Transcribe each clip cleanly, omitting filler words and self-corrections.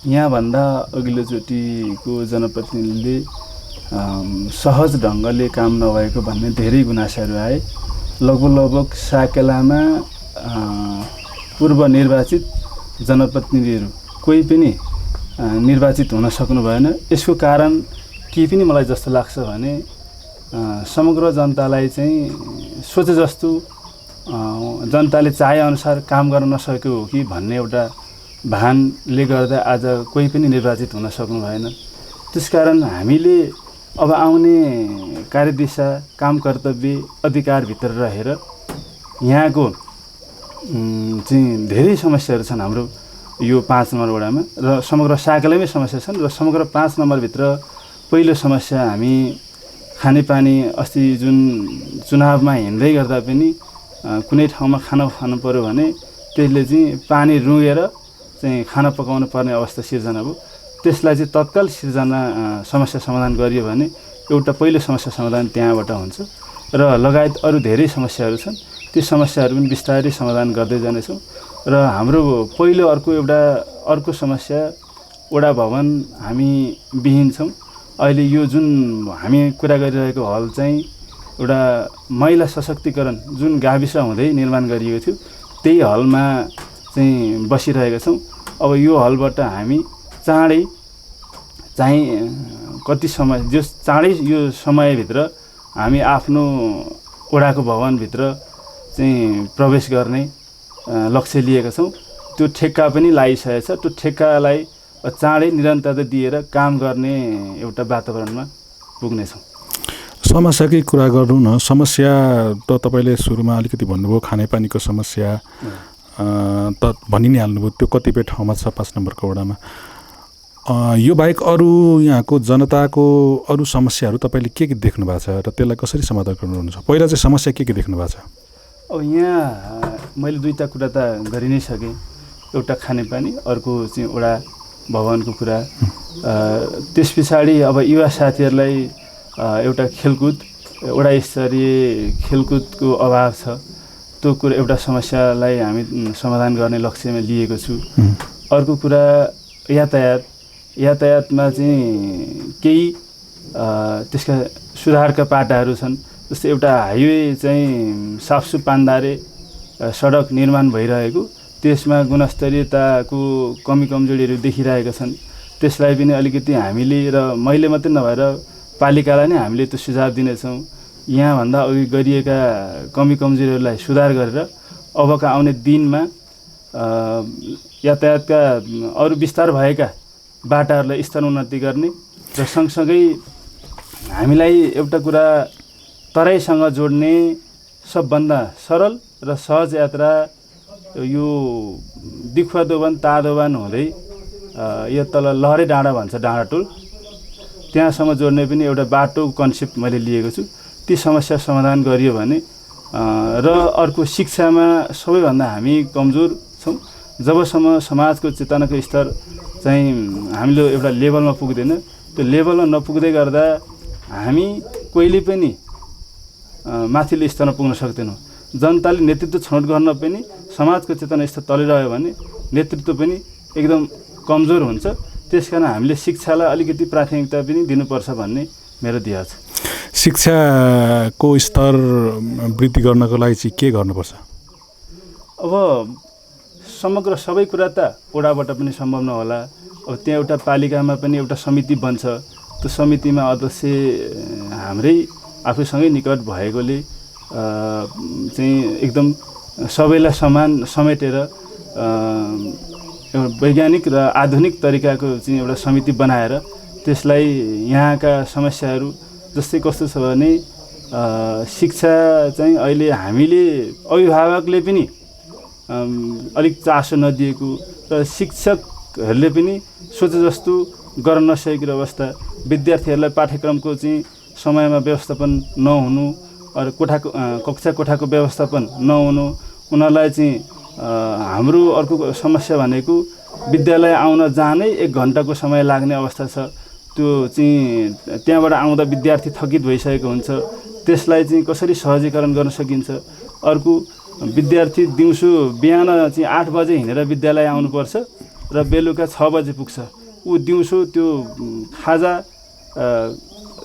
यहाँभन्दा अघिल्लोचोटिको जनप्रतिनिधिले सहज ढङ्गले काम नभएको भन्ने धेरै गुनासाहरू आए। लगभग साकेलामा पूर्व निर्वाचित जनप्रतिनिधिहरू कोही पनि निर्वाचित हुन सक्नु भएन। यसको कारण के पनि मलाई जस्तो लाग्छ भने समग्र जनतालाई चाहिँ सोचे जस्तो जनताले चाहे अनुसार काम गर्न नसकेको हो कि भन्ने एउटा भानले गर्दा आज कोही पनि निर्वाचित हुन सक्नु भएन। त्यसकारण हामीले अब आउने कार्यदिशा, काम कर्तव्य, अधिकारभित्र रहेर यहाँको चाहिँ धेरै समस्याहरू छन् हाम्रो यो 5 नम्बर वडामा र समग्र साकेलामै समस्या छन्। र समग्र 5 नम्बरभित्र पहिलो समस्या हामी खानेपानी, अस्ति जुन चुनावमा हिँड्दै गर्दा पनि कुनै ठाउँमा खाना खानु पर्यो भने त्यसले चाहिँ पानी रुँगेर चाहिँ खाना पकाउनु पर्ने अवस्था सिर्जना भयो। त्यसलाई चाहिँ तत्काल समस्या समाधान गरियो भने एउटा पहिलो समस्या समाधान त्यहाँबाट हुन्छ र लगायत अरू धेरै समस्याहरू छन्। ती समस्याहरू पनि बिस्तारै समाधान गर्दै जानेछौँ। र हाम्रो पहिलो अर्को समस्या वडा भवन हामी विहीन छौँ। अहिले यो जुन हामी कुरा गरिरहेको हल चाहिँ एउटा महिला सशक्तिकरण जुन गाविस हुँदै निर्माण गरिएको थियो त्यही हलमा चाहिँ बसिरहेका छौँ। अब यो हलबाट हामी चाँडै चाहिँ कति समय चाँडै यो समयभित्र हामी आफ्नो वडाको भवनभित्र चाहिँ प्रवेश गर्ने लक्ष्य लिएका छौँ। त्यो ठेक्का पनि लागिसकेको छ। त्यो ठेक्कालाई चाँडै निरन्तरता दिएर काम गर्ने एउटा वातावरणमा पुग्नेछौँ। समस्याकै कुरा गर्नु न। समस्या त तपाईँले सुरुमा अलिकति भन्नुभयो, खानेपानीको समस्या त भनि नै हाल्नुभयो। त्यो कतिपय ठाउँमा छ 5 नम्बरको वडामा। यो बाहेक अरू यहाँको जनताको अरू समस्याहरू तपाईँले के देख्नु भएको छ र त्यसलाई कसरी समाधान गर्नुहुन्छ? पहिला चाहिँ समस्या के देख्नु भएको छ? अब यहाँ मैले दुईवटा कुरा त गरि नै सकेँ। एउटा खानेपानी, अर्को चाहिँ वडा भवनको कुरा। त्यस पछाडि अब युवा साथीहरूलाई एउटा खेलकुद, वडा स्तरीय खेलकुदको अभाव छ। त्यो कुरा एउटा समस्यालाई हामी समाधान गर्ने लक्ष्यमा लिएको छु। अर्को कुरा यातायातमा चाहिँ केही त्यसका सुधारका पाटाहरू छन्। जस्तै एउटा हाइवे चाहिँ साफसुफ पान्दारे सडक निर्माण भइरहेको, त्यसमा गुणस्तरीयताको कमी कमजोरीहरू देखिरहेका छन्। त्यसलाई पनि अलिकति हामीले र मैले मात्रै नभएर पालिकालाई नै हामीले त्यो सुझाव दिनेछौँ। यहाँभन्दा अघि गरिएका कमी कमजोरीहरूलाई सुधार गरेर अबका आउने दिनमा यातायातका अरू विस्तार भएका बाटाहरूलाई स्तरोन्नति गर्ने र सँगसँगै हामीलाई एउटा कुरा तराईसँग जोड्ने सबभन्दा सरल र सहज यात्रा यो दिखुवा दोभान तादोभान हुँदै यो तल लहरे डाँडा भन्छ डाँडाटोल, त्यहाँसम्म जोड्ने पनि एउटा बाटो कन्सेप्ट मैले लिएको छु। ती समस्या समाधान गरियो भने र अर्को शिक्षामा सबैभन्दा हामी कमजोर छौँ। जबसम्म समाजको चेतनाको स्तर चाहिँ हामीले एउटा लेभलमा पुग्दैन, त्यो लेभलमा नपुग्दै गर्दा हामी कहिले पनि माथिल्लो स्तरमा पुग्न सक्दैनौँ। जनताले नेतृत्व छनौट गर्न पनि समाजको चेतना स्तर तलै रह्यो भने नेतृत्व पनि एकदम कमजोर हुन्छ। त्यसकारण हामीले शिक्षालाई अलिकति प्राथमिकता पनि दिनुपर्छ भन्ने मेरो ध्येय छ। शिक्षाको स्तर वृद्धि गर्नको लागि चाहिँ के गर्नुपर्छ? अब समग्र सबै कुरा त वडाबाट पनि सम्भव नहोला। अब त्यहाँ एउटा पालिकामा पनि एउटा समिति बन्छ। त्यो समितिमा अध्यक्ष हाम्रै आफूसँगै निकट भएकोले चाहिँ एकदम सबैलाई समान समेटेर वैज्ञानिक र आधुनिक तरिकाको चाहिँ एउटा समिति बनाएर त्यसलाई यहाँका समस्याहरू जस्तै कस्तो छ भने शिक्षा चाहिँ अहिले हामीले अभिभावकले पनि अलिक चासो नदिएको र शिक्षकहरूले पनि सोचे जस्तो गर्न नसकेको अवस्था, विद्यार्थीहरूलाई पाठ्यक्रमको चाहिँ समयमा व्यवस्थापन नहुनु, अरू कक्षा कोठाको व्यवस्थापन नहुनु, उनीहरूलाई चाहिँ हाम्रो अर्को समस्या भनेको विद्यालय आउन जानै 1 घन्टाको समय लाग्ने अवस्था छ। त्यो चाहिँ त्यहाँबाट आउँदा विद्यार्थी थकित भइसकेको हुन्छ। त्यसलाई चाहिँ कसरी सहजीकरण गर्न सकिन्छ? अर्को विद्यार्थी दिउँसो बिहान चाहिँ 8 बजे हिँडेर विद्यालय आउनुपर्छ र बेलुका 6 बजे पुग्छ। ऊ दिउँसो त्यो खाजा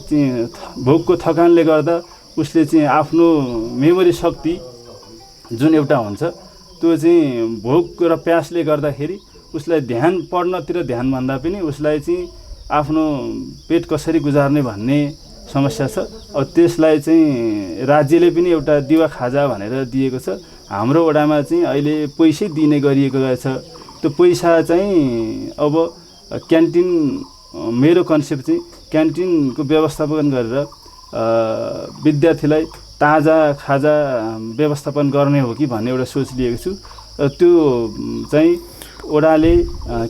चाहिँ भोकको थकानले गर्दा उसले चाहिँ आफ्नो मेमोरी शक्ति जुन एउटा हुन्छ त्यो चाहिँ भोक र प्यासले गर्दाखेरि उसलाई पढ्नतिर ध्यान भन्दा पनि उसलाई चाहिँ आफ्नो पेट कसरी गुजार्ने भन्ने समस्या छ। अब त्यसलाई चाहिँ राज्यले पनि एउटा दिवा खाजा भनेर दिएको छ। हाम्रो वडामा चाहिँ अहिले पैसै दिने गरिएको रहेछ। त्यो पैसा चाहिँ अब क्यान्टिन, मेरो कन्सेप्ट चाहिँ क्यान्टिनको व्यवस्थापन गरेर विद्यार्थीलाई ताजा खाजा व्यवस्थापन गर्ने हो कि भन्ने एउटा सोच लिएको छु। त्यो चाहिँ वडाले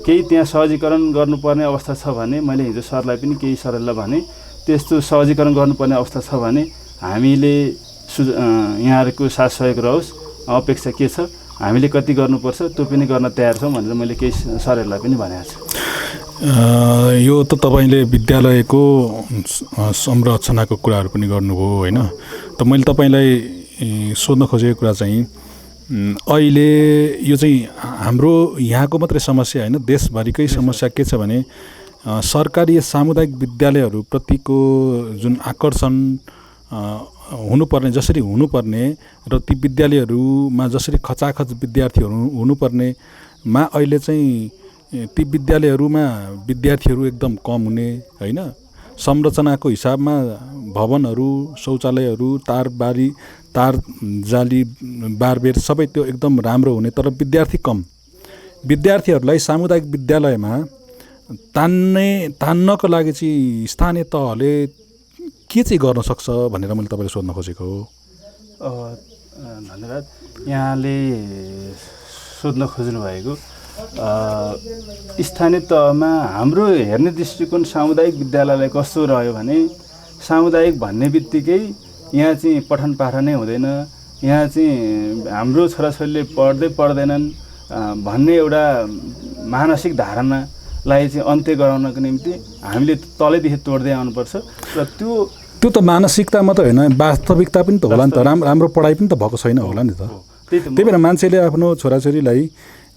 केही त्यहाँ सहजीकरण गर्नुपर्ने अवस्था छ भने मैले हिजो सरलाई पनि केही सरलाई भने त्यस्तो सहजीकरण गर्नुपर्ने अवस्था छ भने हामीले यहाँहरूको साथ सहयोग रहोस्। अपेक्षा के छ, हामीले कति गर्नुपर्छ त्यो पनि गर्न तयार छौँ भनेर मैले केही सरहरूलाई पनि भनेको छु। यो त तपाईँले विद्यालयको संरचनाको कुराहरू पनि गर्नुभयो होइन। त मैले तपाईँलाई सोध्न खोजेको कुरा चाहिँ अहिले यो चाहिँ हाम्रो यहाँको मात्रै समस्या होइन, देशभरिकै समस्या के छ भने सरकारी सामुदायिक विद्यालयहरूप्रतिको जुन आकर्षण हुनुपर्ने, जसरी हुनुपर्ने र ती विद्यालयहरूमा जसरी खचाखच विद्यार्थीहरू हुनुपर्नेमा अहिले चाहिँ ती विद्यालयहरूमा विद्यार्थीहरू एकदम कम हुने होइन। संरचनाको हिसाबमा भवनहरू, शौचालयहरू, तार जाली बारबेर सबै त्यो एकदम राम्रो हुने, तर विद्यार्थी कम। विद्यार्थीहरूलाई सामुदायिक विद्यालयमा तान्नको लागि चाहिँ स्थानीय तहले के चाहिँ गर्न सक्छ भनेर मैले तपाईँले सोध्न खोजेको हो। धन्यवाद। यहाँले सोध्न खोज्नु भएको स्थानीय तहमा हाम्रो हेर्ने दृष्टिकोण सामुदायिक विद्यालयलाई कस्तो रह्यो भने सामुदायिक भन्ने बित्तिकै यहाँ चाहिँ पठन पाठन नै हुँदैन, यहाँ चाहिँ हाम्रो छोराछोरीले पढ्दैनन् भन्ने एउटा मानसिक धारणालाई चाहिँ अन्त्य गराउनको निम्ति हामीले तलैदेखि तोड्दै आउनुपर्छ। र त्यो त मानसिकता मात्रै होइन, वास्तविकता पनि त होला नि त। राम्रो पढाइ पनि त भएको छैन होला नि त। त्यही भएर मान्छेले आफ्नो छोराछोरीलाई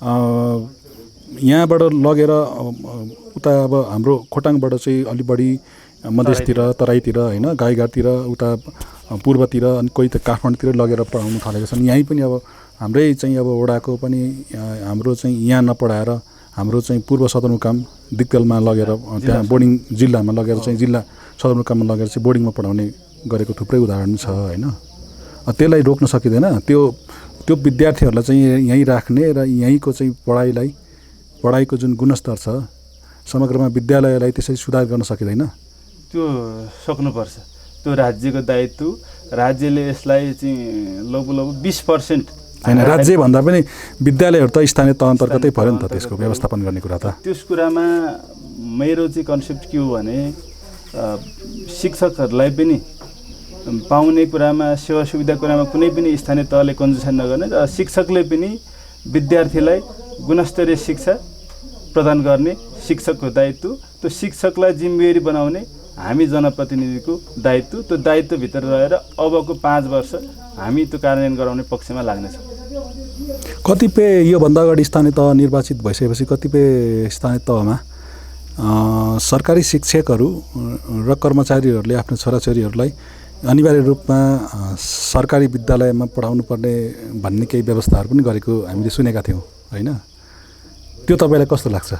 यहाँबाट लगेर उता अब हाम्रो खोटाङबाट चाहिँ अलि बढी मधेसतिर, तराईतिर होइन, गाईघाटतिर, उता पूर्वतिर, अनि कोही त काठमाडौँतिर लगेर पढाउनु थालेका छन्। यहीँ पनि अब हाम्रै चाहिँ अब वडाको पनि हाम्रो चाहिँ यहाँ नपढाएर हाम्रो चाहिँ पूर्व सदरमुकाम दिक्तेलमा लगेर त्यहाँ बोर्डिङ जिल्लामा लगेर चाहिँ जिल्ला सदरमुकाममा लगेर चाहिँ बोर्डिङमा पढाउने गरेको थुप्रै उदाहरण छ होइन। त्यसलाई रोक्न सकिँदैन। त्यो विद्यार्थीहरूलाई चाहिँ यहीँ राख्ने र यहीँको चाहिँ पढाइको जुन गुणस्तर छ समग्रमा विद्यालयलाई त्यसरी सुधार गर्न सकिँदैन। त्यो सक्नुपर्छ। त्यो राज्यको दायित्व। राज्यले यसलाई चाहिँ लगभग 20% होइन, राज्य भन्दा पनि विद्यालयहरू त स्थानीय तह अन्तर्गतै पर्यो नि त, त्यसको व्यवस्थापन गर्ने कुरा त। त्यस कुरामा मेरो चाहिँ कन्सेप्ट के हो भने शिक्षकहरूलाई पनि पाउने कुरामा, सेवा सुविधा कुरामा कुनै पनि स्थानीय तहले कन्जुसन नगर्ने र शिक्षकले पनि विद्यार्थीलाई गुणस्तरीय शिक्षा प्रदान गर्ने शिक्षकको दायित्व। त्यो शिक्षकलाई जिम्मेवारी बनाउने हामी जनप्रतिनिधिको दायित्व। त्यो दायित्वभित्र रहेर अबको 5 वर्ष हामी त्यो कार्यान्वयन गराउने पक्षमा लाग्नेछौँ। कतिपय योभन्दा अगाडि स्थानीय तह निर्वाचित भइसकेपछि कतिपय स्थानीय तहमा सरकारी शिक्षकहरू र कर्मचारीहरूले आफ्नो छोराछोरीहरूलाई अनिवार्य रूपमा सरकारी विद्यालयमा पढाउनु पर्ने भन्ने केही व्यवस्थाहरू पनि गरेको हामीले सुनेका थियौँ होइन। त्यो तपाईँलाई कस्तो लाग्छ?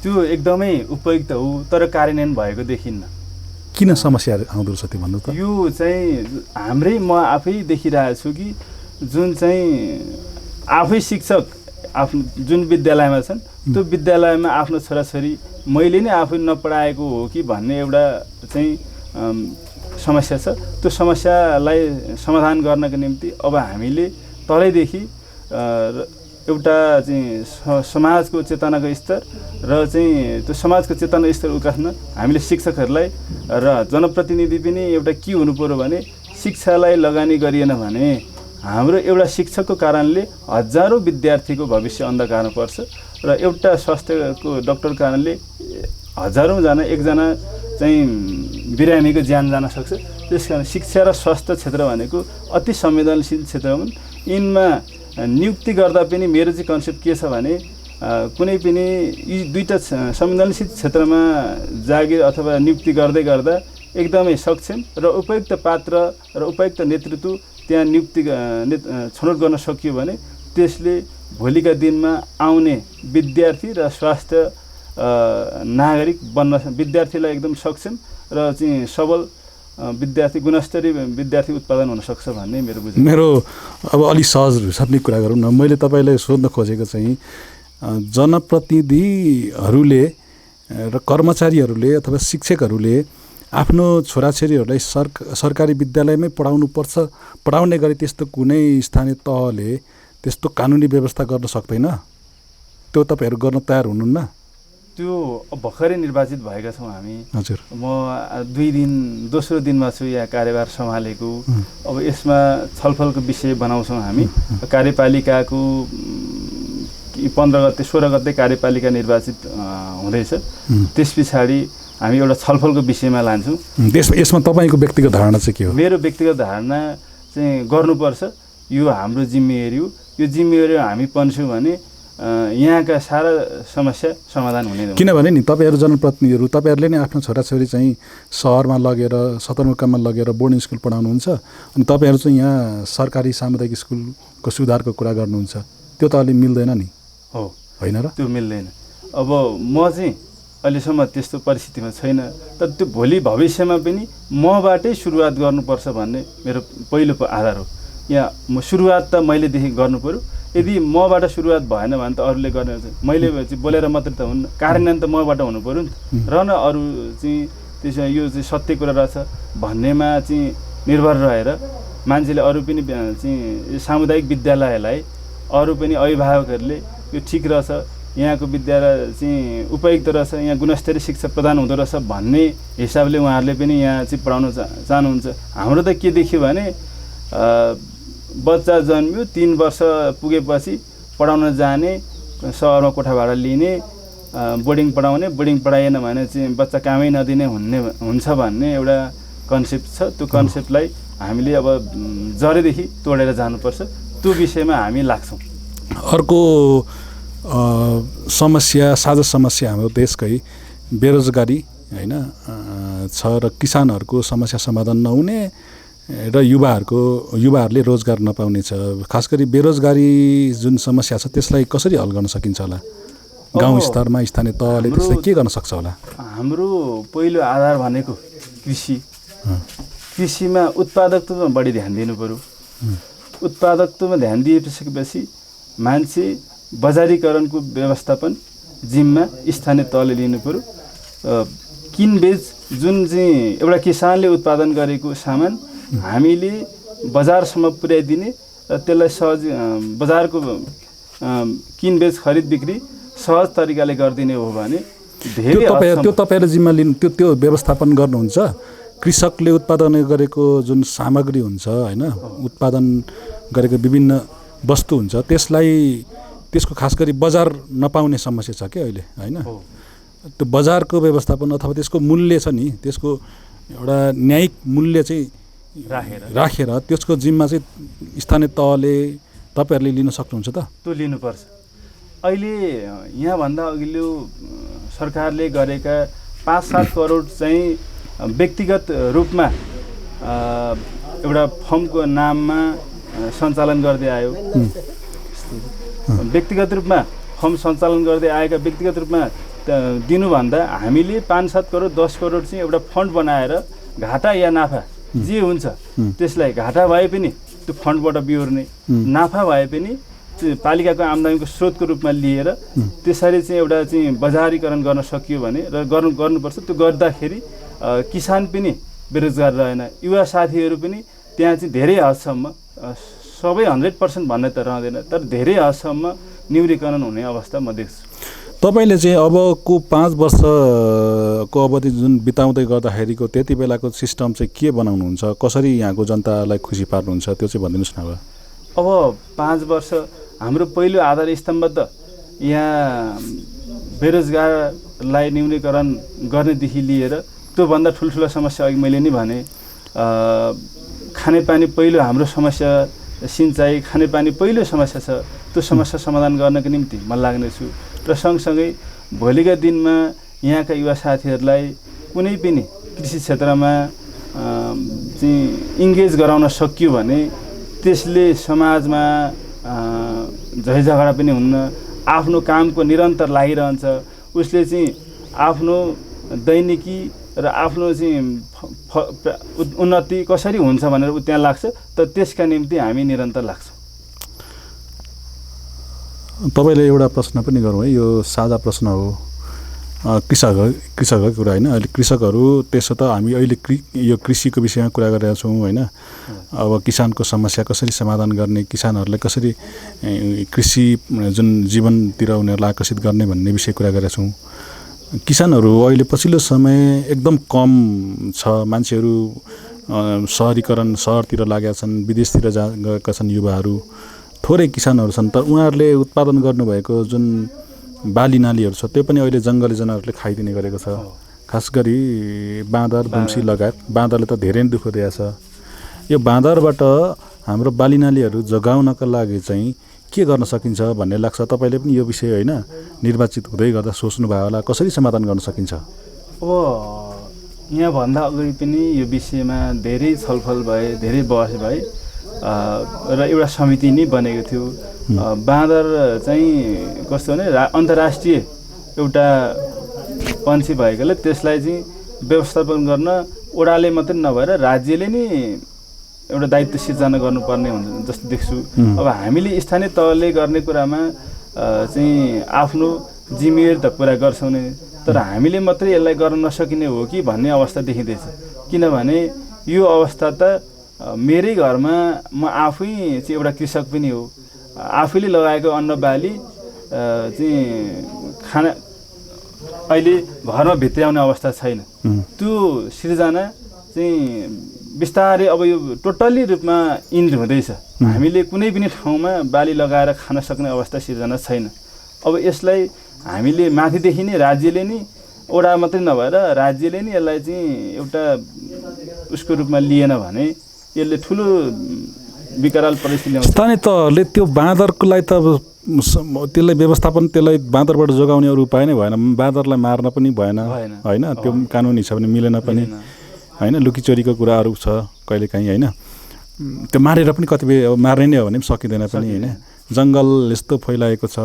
त्यो एकदमै उपयुक्त हो, तर कार्यान्वयन भएको देखिन्न। किन समस्याहरू आउँदो रहेछ त्यो भन्नु त? यो चाहिँ म आफै देखिरहेको छु कि जुन चाहिँ आफै शिक्षक आफ्नो जुन विद्यालयमा छन् त्यो विद्यालयमा आफ्नो छोराछोरी मैले नै आफै नपढाएको हो कि भन्ने एउटा चाहिँ समस्या छ। त्यो समस्यालाई समाधान गर्नको निम्ति अब हामीले तलैदेखि एउटा चाहिँ समाजको चेतनाको स्तर र चाहिँ त्यो समाजको चेतना स्तर उकास्न हामीले शिक्षकहरूलाई र जनप्रतिनिधि पनि एउटा के हुनु पर्यो भने शिक्षालाई लगानी गरिएन भने हाम्रो एउटा शिक्षकको कारणले हजारौँ विद्यार्थीको भविष्य अन्धकारमा पर्छ र एउटा स्वास्थ्यको डाक्टरको कारणले हजारौँजना, एकजना चाहिँ बिरामीको ज्यान जान सक्छ। त्यसकारण शिक्षा र स्वास्थ्य क्षेत्र भनेको अति संवेदनशील क्षेत्र हुन्। यिनमा नियुक्ति गर्दा पनि मेरो चाहिँ कन्सेप्ट के छ भने कुनै पनि यी दुईटा संवेदनशील क्षेत्रमा जागिर अथवा नियुक्ति गर्दै गर्दा एकदमै सक्षम र उपयुक्त पात्र र उपयुक्त नेतृत्व त्यहाँ नियुक्ति छनौट गर्न सकियो भने त्यसले भोलिका दिनमा आउने विद्यार्थी र स्वास्थ्य नागरिक बन्न विद्यार्थीलाई एकदम सक्षम र चाहिँ सबल विद्यार्थी गुणस्तरीय विद्यार्थी उत्पादन हुन सक्छ भन्ने मेरो बुझाइ। मेरो अब अलि सहज सक्ने कुरा गरौँ न। मैले तपाईँलाई सोध्न खोजेको चाहिँ जनप्रतिनिधिहरूले र कर्मचारीहरूले अथवा शिक्षकहरूले आफ्नो छोराछोरीहरूलाई सरकारी विद्यालयमै पढाउने गरी त्यस्तो कुनै स्थानीय तहले त्यस्तो कानुनी व्यवस्था गर्न सक्दैन? त्यो तपाईँहरू गर्न तयार हुनुहुन्न? त्यो भर्खरै निर्वाचित भएका छौँ हामी। हजुर, म दोस्रो दिनमा छु यहाँ कार्यभार सम्हालेको। अब यसमा छलफलको विषय बनाउँछौँ हामी। कार्यपालिकाको 15 गते 16 गते कार्यपालिका निर्वाचित हुँदैछ। त्यस पछाडि हामी एउटा छलफलको विषयमा लान्छौँ। यसमा तपाईँको व्यक्तिगत धारणा चाहिँ के हो? मेरो व्यक्तिगत धारणा चाहिँ गर्नुपर्छ, यो हाम्रो जिम्मेवारी हो। यो जिम्मेवारी हामी पन्छौँ भने यहाँका सारा समस्या समाधान हुने। किनभने नि तपाईँहरू जनप्रतिनिधिहरू तपाईँहरूले नै आफ्नो छोराछोरी चाहिँ सहरमा लगेर सदरमुकाममा लगेर बोर्डिङ स्कुल पढाउनुहुन्छ, अनि तपाईँहरू चाहिँ यहाँ सरकारी सामुदायिक स्कुलको सुधारको कुरा गर्नुहुन्छ। त्यो त अलि मिल्दैन नि? हो, होइन र? त्यो मिल्दैन। अब म चाहिँ अहिलेसम्म त्यस्तो परिस्थितिमा छैन, तर त्यो भोलि भविष्यमा पनि मबाटै सुरुवात गर्नुपर्छ भन्ने मेरो पहिलो आधार हो। यहाँ सुरुवात त मैलेदेखि गर्नु पऱ्यो। यदि मबाट सुरुवात भएन भने त अरूले गर्ने हुन्छ। मैले चाहिँ बोलेर मात्रै त हुन्न, कार्यान्वयन त मबाट हुनु पऱ्यो नि त। र न अरू चाहिँ त्यसमा यो चाहिँ सत्य कुरा रहेछ भन्नेमा चाहिँ निर्भर रहेर मान्छेले अरू पनि चाहिँ सामुदायिक विद्यालयलाई अरू पनि अभिभावकहरूले यो ठिक रहेछ, यहाँको विद्यालय चाहिँ उपयुक्त रहेछ, यहाँ गुणस्तरीय शिक्षा प्रदान हुँदो रहेछ भन्ने हिसाबले उहाँहरूले पनि यहाँ चाहिँ पढाउन चाहनुहुन्छ। हाम्रो त के देखियो भने बच्चा जन्मियो 3 वर्ष पुगेपछि पढाउन जाने, सहरमा कोठा भाडा लिने, बोर्डिङ पढाउने, बोर्डिङ पढाएन भने चाहिँ बच्चा कामै नदिने हुन्छ भन्ने एउटा कन्सेप्ट छ। त्यो कन्सेप्टलाई हामीले अब जरेदेखि तोडेर जानुपर्छ। त्यो विषयमा हामी लाग्छौँ। अर्को समस्या, साझा समस्या हाम्रो देशकै बेरोजगारी होइन छ र किसानहरूको समस्या समाधान नहुने र युवाहरूले रोजगार नपाउने छ। खास गरी बेरोजगारी जुन समस्या छ त्यसलाई कसरी हल गर्न सकिन्छ होला? गाउँ स्तरमा स्थानीय तहले त्यसलाई के गर्न सक्छ होला? हाम्रो पहिलो आधार भनेको कृषि। कृषिमा उत्पादकतामा बढी ध्यान दिनु पऱ्यो। उत्पादकतामा ध्यान दिएपछि मान्छे बजारीकरणको व्यवस्थापन जिम्मा स्थानीय तहले लिनु पऱ्यो। किनबेच जुन चाहिँ एउटा किसानले उत्पादन गरेको सामान हामीले बजारसम्म पुर्याइदिने र त्यसलाई सहज बजारको किनबेच खरिद बिक्री सहज तरिकाले गरिदिने हो भने धेरै त्यो तपाईँले जिम्मा लिनु, त्यो व्यवस्थापन गर्नुहुन्छ। कृषकले उत्पादन गरेको जुन सामग्री हुन्छ होइन, उत्पादन गरेको विभिन्न वस्तु हुन्छ, त्यसको खास गरी बजार नपाउने समस्या छ क्या अहिले होइन। त्यो बजारको व्यवस्थापन अथवा त्यसको मूल्य छ नि, त्यसको एउटा न्यायिक मूल्य चाहिँ राखेर त्यसको जिम्मा चाहिँ स्थानीय तहले तपाईँहरूले लिन सक्नुहुन्छ त? त्यो लिनुपर्छ। अहिले यहाँभन्दा अघिल्लो सरकारले गरेका 5-7 करोड चाहिँ व्यक्तिगत रूपमा एउटा फर्मको नाममा सञ्चालन गर्दै आयो। व्यक्तिगत रूपमा फर्म सञ्चालन गर्दै आएका व्यक्तिगत रूपमा दिनुभन्दा हामीले 5-7 करोड 10 करोड चाहिँ एउटा फन्ड बनाएर घाटा या नाफा जे हुन्छ त्यसलाई घाटा भए पनि त्यो फन्डबाट बिहोर्ने, नाफा भए पनि पालिकाको आम्दानीको स्रोतको रूपमा लिएर त्यसरी चाहिँ एउटा चाहिँ बजारीकरण गर्न सकियो भने र गर्नुपर्छ। त्यो गर्दाखेरि किसान पनि बेरोजगार रहेन, युवा साथीहरू पनि त्यहाँ चाहिँ धेरै हदसम्म, सबै 100% भन्ने त रहँदैन, तर धेरै हदसम्म न्यूनीकरण हुने अवस्था म देख्छु। तपाईँले चाहिँ अबको 5 वर्षको अवधि जुन बिताउँदै गर्दाखेरिको त्यति बेलाको सिस्टम चाहिँ के बनाउनुहुन्छ? कसरी यहाँको जनतालाई खुसी पार्नुहुन्छ? त्यो चाहिँ भनिदिनुहोस् न। अब 5 वर्ष हाम्रो पहिलो आधार स्तम्भ त यहाँ बेरोजगारलाई न्यूनीकरण गर्नेदेखि लिएर त्योभन्दा ठुल्ठुलो समस्या अघि मैले नै भने खानेपानी पहिलो हाम्रो समस्या, सिँचाइ खानेपानी पहिलो समस्या छ। त्यो समस्या समाधान गर्नको निम्ति म लाग्नेछु। र सँगसँगै भोलिका दिनमा यहाँका युवा साथीहरूलाई कुनै पनि कृषि क्षेत्रमा चाहिँ इङ्गेज गराउन सकियो भने त्यसले समाजमा झैझगडा पनि हुन्न, आफ्नो कामको निरन्तर लागिरहन्छ, उसले चाहिँ आफ्नो दैनिकी र आफ्नो चाहिँ उन्नति कसरी हुन्छ भनेर ऊ त्यहाँ लाग्छ। त त्यसका निम्ति हामी निरन्तर लाग्छौँ। तपाईँले एउटा प्रश्न पनि गरौँ है, यो साझा प्रश्न हो। कृषकहरूको कुरा होइन, अहिले कृषकहरू त्यसो त हामी अहिले यो कृषिको विषयमा कुरा गरिरहेका छौँ होइन। अब किसानको समस्या कसरी समाधान गर्ने, किसानहरूलाई कसरी कृषि जुन जीवनतिर उनीहरूलाई आकर्षित गर्ने भन्ने विषय कुरा गरेका छौँ। किसानहरू अहिले पछिल्लो समय एकदम कम छ, मान्छेहरू सहरीकरण सहरतिर लागेका छन्, विदेशतिर गएका छन् युवाहरू, थोरै किसानहरू छन्। तर उनीहरूले उत्पादन गर्नुभएको जुन बाली नालीहरू छ त्यो पनि अहिले जङ्गली जनावरले खाइदिने गरेको छ। खास गरी बाँदर, दुम्सी लगायत। बाँदरले त धेरै दुःख दिएको छ। यो बाँदरबाट हाम्रो बाली नालीहरू जोगाउनका लागि चाहिँ के गर्न सकिन्छ भन्ने लाग्छ? तपाईँले पनि यो विषय होइन निर्वाचित हुँदै गर्दा सोच्नुभयो होला, कसरी समाधान गर्न सकिन्छ? अब यहाँभन्दा अगाडि पनि यो विषयमा धेरै छलफल भए, धेरै बहस भए र एउटा समिति नै बनेको थियो। बाँदर चाहिँ कस्तो भने अन्तर्राष्ट्रिय एउटा पन्छी भएकोले त्यसलाई चाहिँ व्यवस्थापन गर्न ओडाले मात्रै नभएर राज्यले नै एउटा दायित्व सिर्जना गर्नुपर्ने हुन्छ जस्तो देख्छु। अब हामीले स्थानीय तहले गर्ने कुरामा चाहिँ आफ्नो जिम्मेवारी त पुरा गर्छौँ नै, तर हामीले मात्रै यसलाई गर्न नसकिने हो कि भन्ने अवस्था देखिँदैछ। किनभने यो अवस्था त मेरै घरमा म आफै चाहिँ एउटा कृषक पनि हो, आफैले लगाएको अन्न बाली चाहिँ खाना अहिले घरमा भित्र्याउने अवस्था छैन। त्यो सिर्जना चाहिँ बिस्तारै अब यो टोटल्ली रूपमा इन्ड हुँदैछ। हामीले कुनै पनि ठाउँमा बाली लगाएर खान सक्ने अवस्था सिर्जना छैन। अब यसलाई हामीले माथिदेखि नै राज्यले नै ओडा मात्रै नभएर राज्यले नै यसलाई चाहिँ एउटा उसको रूपमा लिएन भने यसले ठुलो विकराल परिस्थिति ल्याउँछ। स्थानीय तहले त्यो बाँदरको लागि त त्यसलाई व्यवस्थापन, त्यसलाई बाँदरबाट जोगाउने अरू उपाय नै भएन। बाँदरलाई मार्न पनि भएन होइन, त्यो कानुन हिसाबले मिलेन पनि होइन। लुकीचोरीको कुराहरू छ कहिलेकाहीँ होइन, त्यो मारेर पनि कतिपय मार्ने नै हो भने पनि सकिँदैन पनि होइन। जङ्गल यस्तो फैलाएको छ।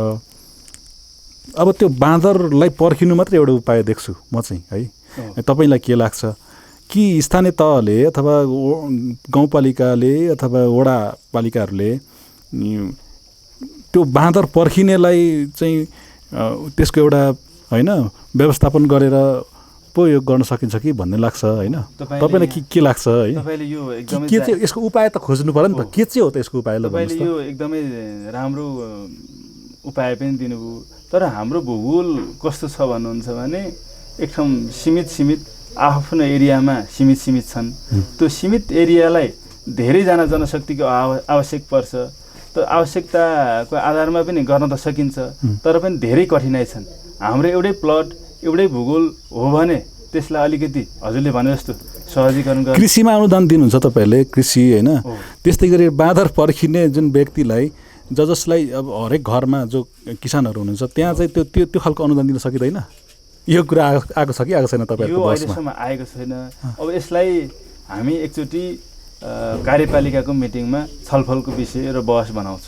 अब त्यो बाँदरलाई पर्खिनु मात्रै एउटा उपाय देख्छु म चाहिँ है। तपाईँलाई के लाग्छ कि स्थानीय तहले अथवा गाउँपालिकाले अथवा वडापालिकाहरूले त्यो बाँदर पर्खिनेलाई चाहिँ त्यसको एउटा होइन व्यवस्थापन गरेर पो यो गर्न सकिन्छ कि भन्ने लाग्छ होइन? तपाईँलाई के लाग्छ है? तपाईँले यो एकदमै के चाहिँ यसको उपाय त खोज्नु पर्यो नि त, के चाहिँ हो त यसको उपाय? तपाईँले यो एकदमै राम्रो उपाय पनि दिनुभयो। तर हाम्रो भूगोल कस्तो छ भन्नुहुन्छ भने एकदम सीमित आफ्नो एरियामा सीमित छन्। त्यो सीमित एरियालाई धेरैजना जनशक्तिको आवश्यक पर्छ। त आवश्यकताको आधारमा पनि गर्न त सकिन्छ, तर पनि धेरै कठिनाइ छन्। हाम्रो एउटै प्लट, एउटै भूगोल हो भने त्यसलाई अलिकति हजुरले भने जस्तो सहजीकरण गर्न। कृषिमा अनुदान दिनुहुन्छ तपाईँहरूले, कृषि होइन? त्यस्तै गरी बाँदर पर्खिने जुन व्यक्तिलाई जसलाई अब हरेक घरमा जो किसानहरू हुनुहुन्छ त्यहाँ चाहिँ त्यो खालको अनुदान दिन सकिँदैन? यो कुरा आएको छ कि आएको छैन तपाईँहरूको? यो अहिलेसम्म आएको छैन। अब यसलाई हामी एकचोटि कार्यपालिकाको मिटिङमा छलफलको विषय र बहस बनाउँछौँ।